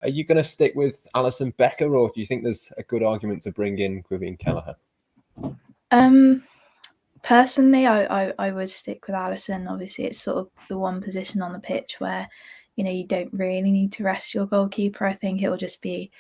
Are you going to stick with Alisson Becker, or do you think there's a good argument to bring in Gwivian Kelleher? Personally, I would stick with Alisson. Obviously, it's sort of the one position on the pitch where, you don't really need to rest your goalkeeper. I think it will just be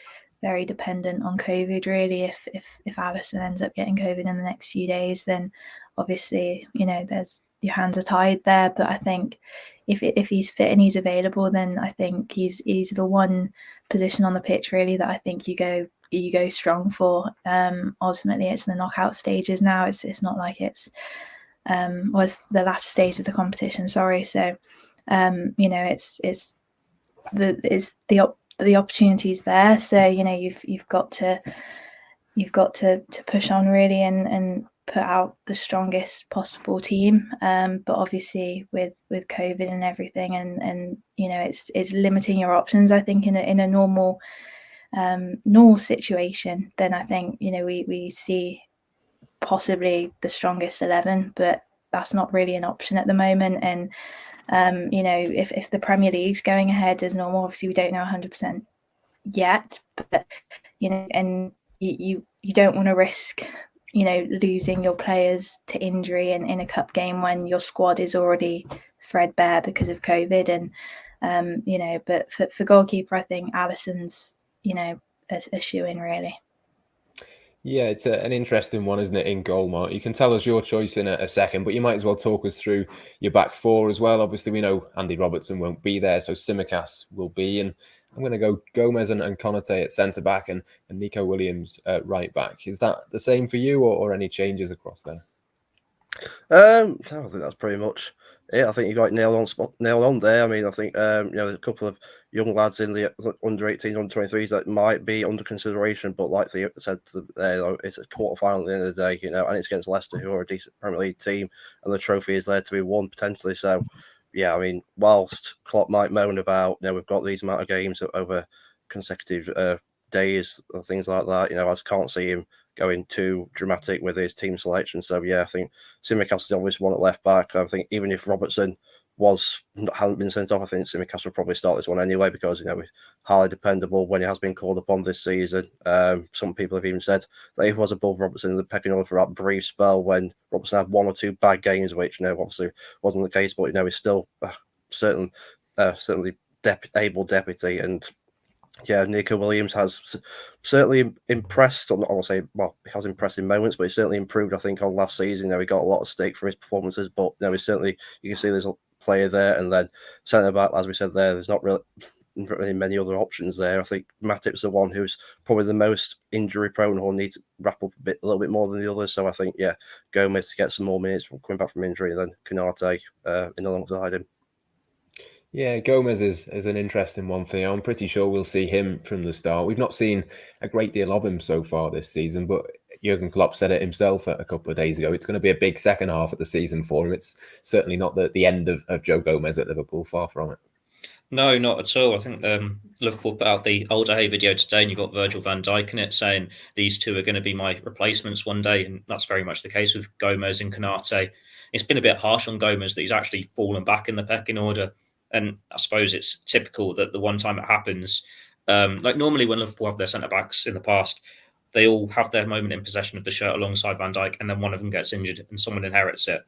very dependent on COVID, really. If Alisson ends up getting COVID in the next few days, then obviously, there's your hands are tied there. But I think if he's fit and he's available, then I think he's the one position on the pitch really that I think you go strong for. Ultimately, it's the knockout stages now. It's not like it's was the latter stage of the competition. Sorry, so it's the opportunities there. So you've got to push on really and put out the strongest possible team. But obviously with COVID and everything, and it's limiting your options. I think in a normal situation, then I think we see possibly the strongest 11, but that's not really an option at the moment. And if the Premier League's going ahead as normal, obviously we don't know 100% yet, but and you don't want to risk losing your players to injury in a cup game when your squad is already threadbare because of COVID. And but for goalkeeper, I think Alisson's a shoe-in really. Yeah, it's an interesting one, isn't it, in goal, Mark? You can tell us your choice in a second, but you might as well talk us through your back four as well. Obviously, we know Andy Robertson won't be there, so Tsimikas will be. And I'm going to go Gomez and Konate at centre-back and Nico Williams at right-back. Is that the same for you or any changes across there? I think that's pretty much it. I think you got it nailed on there. I mean, I think there's a couple of young lads in the under 18s, under 23s that might be under consideration, but like they said, it's a quarter-final at the end of the day, and it's against Leicester, who are a decent Premier League team, and the trophy is there to be won potentially. So, yeah, I mean, whilst Klopp might moan about, we've got these amount of games over consecutive days or things like that, I just can't see him going too dramatic with his team selection. So yeah, I think Tsimikas is always one at left back. I think even if Robertson hadn't been sent off, I think Tsimikas would probably start this one anyway because he's highly dependable when he has been called upon this season. Some people have even said that he was above Robertson in the pecking order for that brief spell when Robertson had one or two bad games, which obviously wasn't the case. But he's still certainly able deputy. And yeah, Nico Williams has certainly impressed. I won't say, well, he has impressed in moments, but he's certainly improved, I think, on last season. He got a lot of stake from his performances, but he's certainly, you can see there's a player there. And then centre back, as we said there, there's not really many other options there. I think Matip's the one who's probably the most injury prone or needs to wrap up a little bit more than the others. So I think, yeah, Gomez to get some more minutes from coming back from injury, and then Konate in alongside him. Yeah, Gomez is an interesting one for you. I'm pretty sure we'll see him from the start. We've not seen a great deal of him so far this season, but Jurgen Klopp said it himself a couple of days ago. It's going to be a big second half of the season for him. It's certainly not the end of Joe Gomez at Liverpool, far from it. No, not at all. I think Liverpool put out the Older Hay video today, and you've got Virgil van Dijk in it saying these two are going to be my replacements one day, and that's very much the case with Gomez and Konate. It's been a bit harsh on Gomez that he's actually fallen back in the pecking order. And I suppose it's typical that the one time it happens, like normally when Liverpool have their centre-backs in the past, they all have their moment in possession of the shirt alongside Van Dijk, and then one of them gets injured and someone inherits it.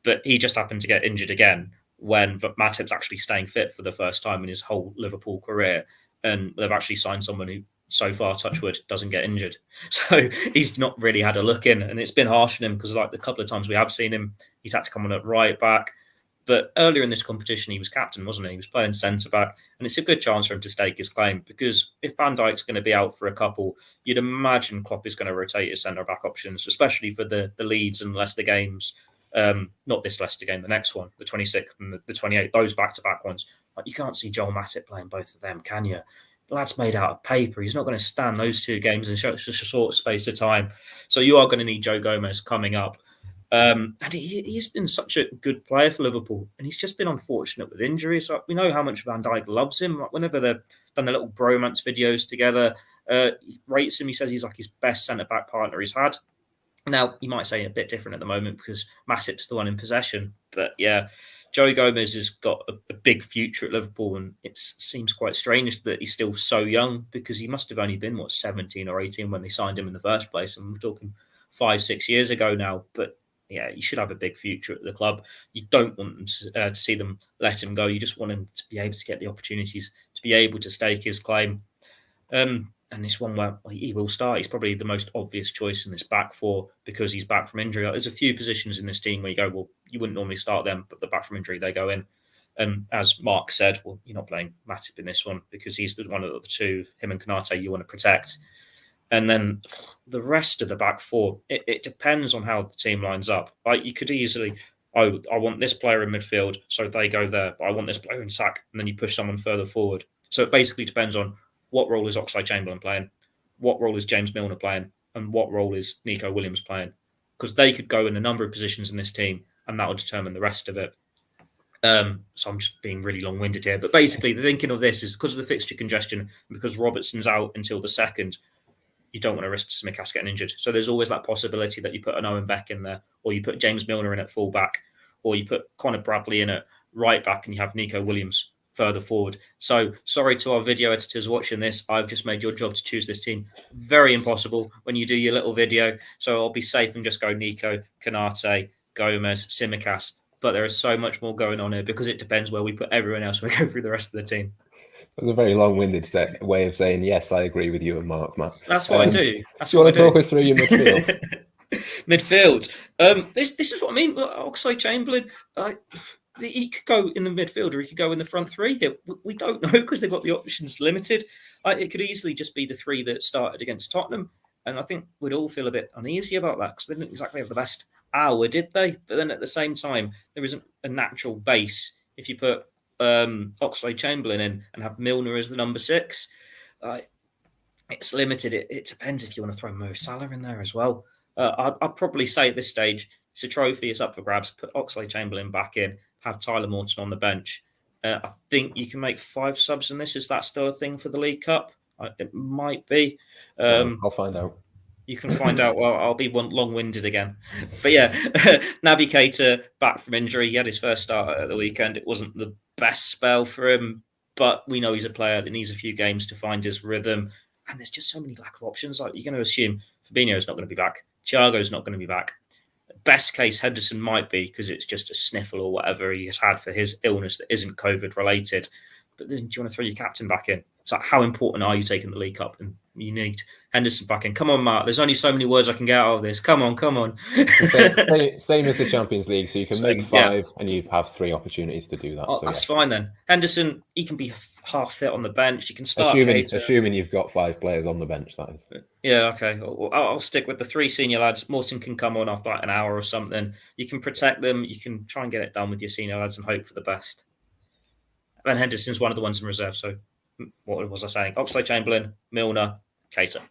But he just happened to get injured again when Matip's actually staying fit for the first time in his whole Liverpool career. And they've actually signed someone who, so far, touch wood, doesn't get injured. So he's not really had a look in. And it's been harsh on him because like the couple of times we have seen him, he's had to come on at right back. But earlier in this competition, he was captain, wasn't he? He was playing centre-back. And it's a good chance for him to stake his claim because if Van Dijk's going to be out for a couple, you'd imagine Klopp is going to rotate his centre-back options, especially for the Leeds and Leicester games. Not this Leicester game, the next one, the 26th and the 28th, those back-to-back ones. Like, you can't see Joel Matip playing both of them, can you? The lad's made out of paper. He's not going to stand those two games in such a short space of time. So you are going to need Joe Gomez coming up. And he's been such a good player for Liverpool, and he's just been unfortunate with injuries. Like, we know how much Van Dijk loves him. Like, whenever they've done their little bromance videos together, he rates him. He says he's like his best centre-back partner he's had. Now, you might say a bit different at the moment because Matip's the one in possession, But yeah, Joey Gomez has got a big future at Liverpool, and it seems quite strange that he's still so young, because he must have only been 17 or 18 when they signed him in the first place, and we're talking 5-6 years ago now. But yeah, he should have a big future at the club. You don't want them to see them let him go. You just want him to be able to get the opportunities, to be able to stake his claim. And this one where he will start, he's probably the most obvious choice in this back four, because he's back from injury. There's a few positions in this team where you go, well, you wouldn't normally start them, but they're back from injury, they go in. And as Mark said, well, you're not playing Matip in this one, because he's one of the two, him and Konate, you want to protect. And then the rest of the back four, it depends on how the team lines up. Like, you could easily, I want this player in midfield, so they go there, but I want this player in sack, and then you push someone further forward. So it basically depends on what role is Oxlade-Chamberlain playing, what role is James Milner playing, and what role is Nico Williams playing. Because they could go in a number of positions in this team, and that will determine the rest of it. So I'm just being really long-winded here. But basically, the thinking of this is because of the fixture congestion, and because Robertson's out until the 2nd, you don't want to risk Tsimikas getting injured. So there's always that possibility that you put an Owen Beck in there, or you put James Milner in at full-back, or you put Connor Bradley in at right-back, and you have Nico Williams further forward. So sorry to our video editors watching this. I've just made your job to choose this team very impossible when you do your little video. So I'll be safe and just go Nico, Konate, Gomez, Tsimikas. But there is so much more going on here, because it depends where we put everyone else when we go through the rest of the team. That was a very long-winded way of saying, yes, I agree with you and Mark, Matt. That's what I do. Do you want to talk us through your midfield? Midfield. This is what I mean. Oxlade-Chamberlain, he could go in the midfield, or he could go in the front three here. We don't know, because they've got the options limited. It could easily just be the three that started against Tottenham. And I think we'd all feel a bit uneasy about that, because they didn't exactly have the best hour, did they? But then at the same time, there isn't a natural base if you put Oxlade-Chamberlain in and have Milner as the number 6. It's limited. It depends if you want to throw Mo Salah in there as well. I'd probably say at this stage, it's a trophy, it's up for grabs. Put Oxlade-Chamberlain back in, have Tyler Morton on the bench. I think you can make 5 subs in this. Is that still a thing for the League Cup? It might be. I'll find out. You can find out. Well, I'll be long-winded again. But yeah, Naby Keita back from injury. He had his first start at the weekend. It wasn't the best spell for him, but we know he's a player that needs a few games to find his rhythm. And there's just so many lack of options. Like, you're going to assume Fabinho's not going to be back. Thiago's not going to be back. Best case, Henderson might be, because it's just a sniffle or whatever he has had for his illness that isn't COVID related. But then, do you want to throw your captain back in? It's like, how important are you taking the League Cup? And you need Henderson back in. Come on, Mark. There's only so many words I can get out of this. Come on. Same as the Champions League. So you can make 5 and you have 3 opportunities to do that. Oh, so that's fine then. Henderson, he can be half fit on the bench. You can start assuming you've got 5 players on the bench, that is. Yeah, okay. I'll stick with the 3 senior lads. Morton can come on after like an hour or something. You can protect them. You can try and get it done with your senior lads and hope for the best. And Henderson's one of the ones in reserve. So what was I saying? Oxlade-Chamberlain, Milner, Keita.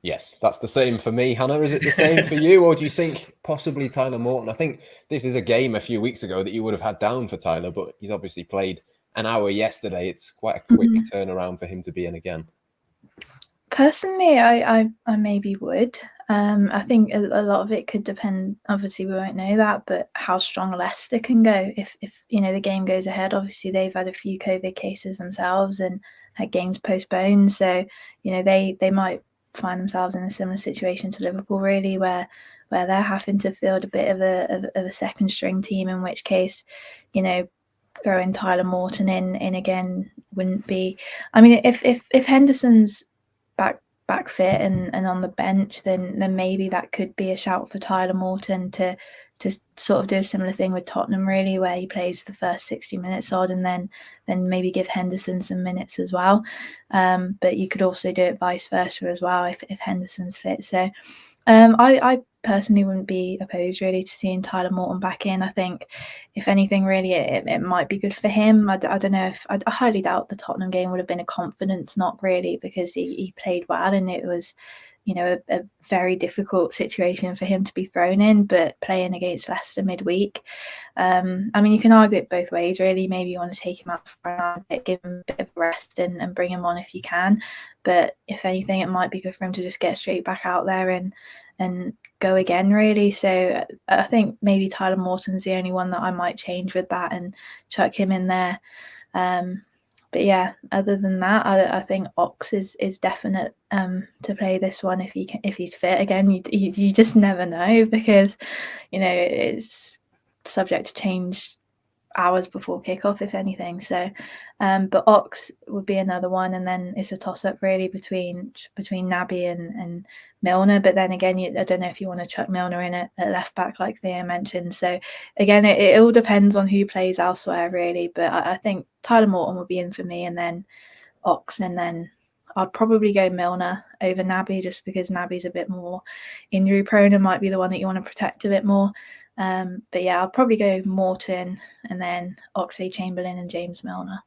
Yes, that's the same for me. Hannah, is it the same for you? Or do you think possibly Tyler Morton? I think this is a game a few weeks ago that you would have had down for Tyler, but he's obviously played an hour yesterday. It's quite a quick turnaround for him to be in again. Personally, I maybe would. I think a lot of it could depend. Obviously, we won't know that, but how strong Leicester can go if the game goes ahead. Obviously, they've had a few COVID cases themselves and had games postponed, so they might find themselves in a similar situation to Liverpool, really, where they're having to field a bit of a second string team. In which case, throwing Tyler Morton in again wouldn't be. I mean, if Henderson's back fit and on the bench, then maybe that could be a shout for Tyler Morton to sort of do a similar thing with Tottenham, really, where he plays the first 60 minutes odd and then maybe give Henderson some minutes as well. But you could also do it vice versa as well if Henderson's fit. So I personally wouldn't be opposed, really, to seeing Tyler Morton back in. I think, if anything, really, it might be good for him. I don't know if I highly doubt the Tottenham game would have been a confidence knock, really, because he played well and it was a very difficult situation for him to be thrown in, but playing against Leicester midweek, I mean, you can argue it both ways, really. Maybe you want to take him out for a bit, give him a bit of rest and bring him on if you can. But if anything, it might be good for him to just get straight back out there and go again, really. So I think maybe Tyler Morton's the only one that I might change with that and chuck him in there. But yeah, other than that, I think Ox is definite to play this one if he's fit. Again, you just never know, because it's subject to change hours before kickoff, if anything. So, but Ox would be another one, and then it's a toss up really between Naby and Milner. But then again, I don't know if you want to chuck Milner in at left back like Theo mentioned. So again, it all depends on who plays elsewhere really. But I think Tyler Morton would be in for me, and then Ox, and then I'd probably go Milner over Naby, just because Naby's a bit more injury prone and might be the one that you want to protect a bit more. But yeah, I'll probably go Morton and then Oxlade-Chamberlain and James Milner.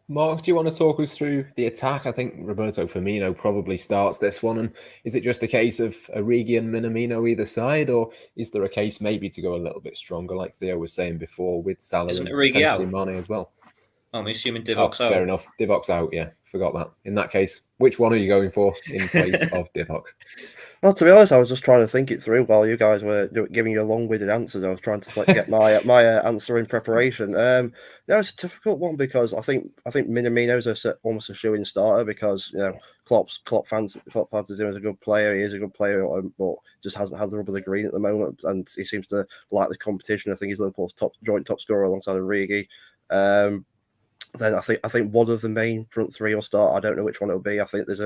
Mark, do you want to talk us through the attack? I think Roberto Firmino probably starts this one. And is it just a case of Origi and Minamino either side, or is there a case maybe to go a little bit stronger, like Theo was saying before, with Salah and potentially Mane as well? I'm assuming Divoc's out. Fair enough. Divoc's out, yeah. Forgot that. In that case, which one are you going for in place of Divock? Well, to be honest, I was just trying to think it through while you guys were giving you long-winded answers. I was trying to get my answer in preparation. No, it's a difficult one because I think Minamino's almost a shoe-in starter, because Klopp fans him as a good player. He is a good player, but just hasn't had the rub of the green at the moment, and he seems to like the competition. I think he's Liverpool's joint top scorer alongside Origi. Then I think one of the main front three will start. I don't know which one it'll be. I think there's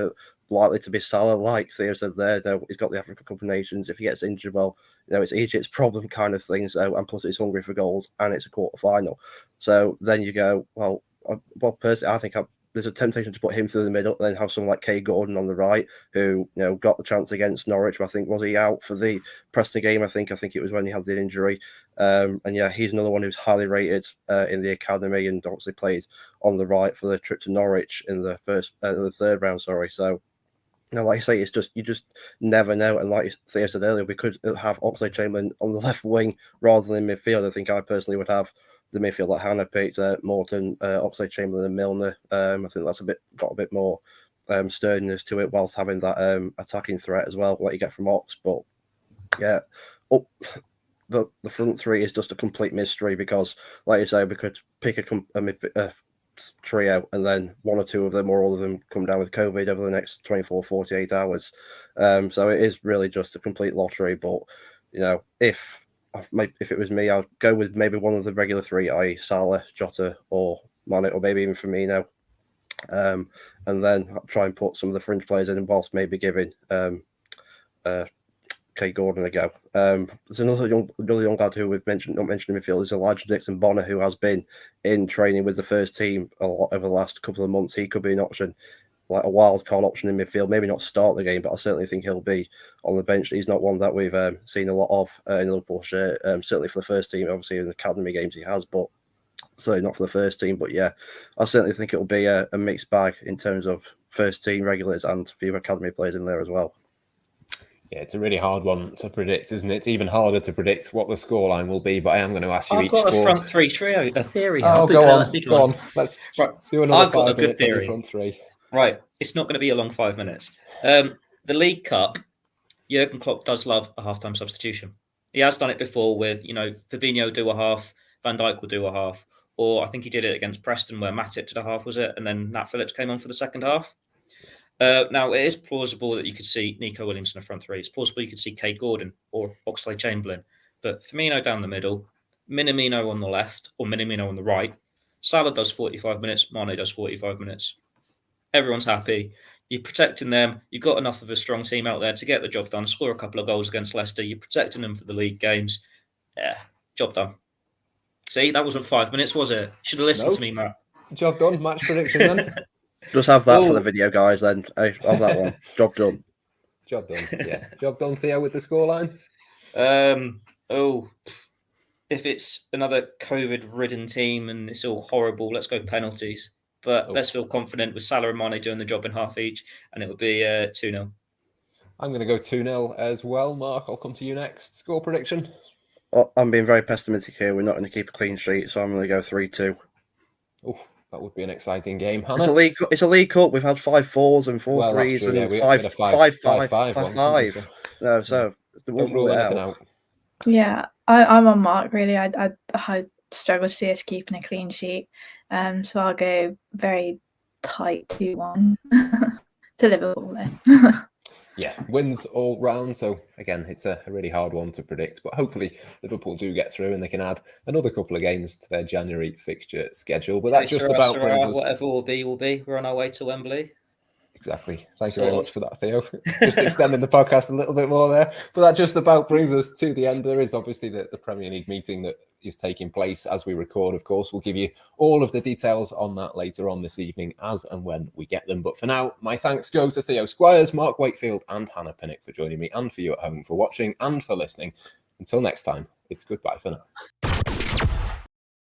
likely to be Salah, like Theo said there. He's got the Africa Cup of Nations. If he gets injured, well, it's Egypt's problem kind of thing. So, and plus he's hungry for goals, and it's a quarter-final. So then you go, well, personally, I think there's a temptation to put him through the middle and then have someone like Kay Gordon on the right, who got the chance against Norwich. But I think, was he out for the Preston game? I think it was when he had the injury. And yeah, he's another one who's highly rated in the academy, and obviously played on the right for the trip to Norwich in the third round. Sorry, so. Like I say, you just never know. And like Theo said earlier, we could have Oxlade-Chamberlain on the left wing rather than midfield. I think I personally would have the midfield that Hannah picked, Morton, Oxlade-Chamberlain and Milner. I think that's got a bit more sturdiness to it, whilst having that attacking threat as well, what you get from Ox. But yeah, the front three is just a complete mystery, because, like you say, we could pick a trio, and then one or two of them or all of them come down with COVID over the next 24, 48 hours. So it is really just a complete lottery. But if it was me, I'd go with maybe one of the regular three, i.e. Salah, Jota, or Mane, or maybe even Firmino, and then try and put some of the fringe players in, whilst maybe giving Kay Gordon a go. There's another young lad who we've not mentioned in midfield is Elijah Dixon-Bonner, who has been in training with the first team a lot over the last couple of months. He could be an option, like a wild card option in midfield. Maybe not start the game, but I certainly think he'll be on the bench. He's not one that we've seen a lot of in Liverpool shirt. Certainly for the first team, obviously in the academy games he has, but certainly not for the first team. But yeah, I certainly think it'll be a mixed bag in terms of first team regulars and a few academy players in there as well. Yeah, it's a really hard one to predict, isn't it? It's even harder to predict what the scoreline will be, but I am going to ask you I've each got a four. front three trio, a theory. Oh, go on. Let's do another 5 minutes on your front three. Right, it's not going to be a long 5 minutes. The League Cup, Jurgen Klopp does love a half-time substitution. He has done it before with, Fabinho do a half, Van Dijk will do a half, or I think he did it against Preston where Matip did a half, was it? And then Nat Phillips came on for the second half. Now, it is plausible that you could see Nico Williams in the front three. It's plausible you could see Kay Gordon or Oxlade-Chamberlain. But Firmino down the middle, Minamino on the left or Minamino on the right. Salah does 45 minutes, Mane does 45 minutes. Everyone's happy. You're protecting them. You've got enough of a strong team out there to get the job done, score a couple of goals against Leicester. You're protecting them for the league games. Yeah, job done. See, that wasn't 5 minutes, was it? Should have listened to me, Matt. Job done. Match prediction then. Just have that for the video, guys, then. Hey, have that one. Job done. Job done, yeah. Job done, Theo, with the scoreline? If it's another COVID-ridden team and it's all horrible, let's go penalties. But let's feel confident with Salah and Mane doing the job in half each, and it will be 2-0. I'm going to go 2-0 as well. Mark, I'll come to you next. Score prediction? I'm being very pessimistic here. We're not going to keep a clean sheet, so I'm going to go 3-2. Oh, that would be an exciting game. Hannah? It's a league cup. We've had 5-4s and 4-3s true, and we had a 5-5. five. No, so don't rule anything out. Yeah, I'm on Mark, really. I struggle to see us keeping a clean sheet. So I'll go very tight 2-1 to Liverpool there. Yeah, wins all round. So again, it's a really hard one to predict, but hopefully Liverpool do get through and they can add another couple of games to their January fixture schedule. But that just about brings us. Whatever will be, will be. We're on our way to Wembley. Exactly. Thank you very much for that, Theo. Just extending the podcast a little bit more there. But that just about brings us to the end. There is obviously the Premier League meeting that is taking place as we record, of course. We'll give you all of the details on that later on this evening as and when we get them. But for now, my thanks go to Theo Squires, Mark Wakefield and Hannah Pinnock for joining me, and for you at home for watching and for listening. Until next time, it's goodbye for now.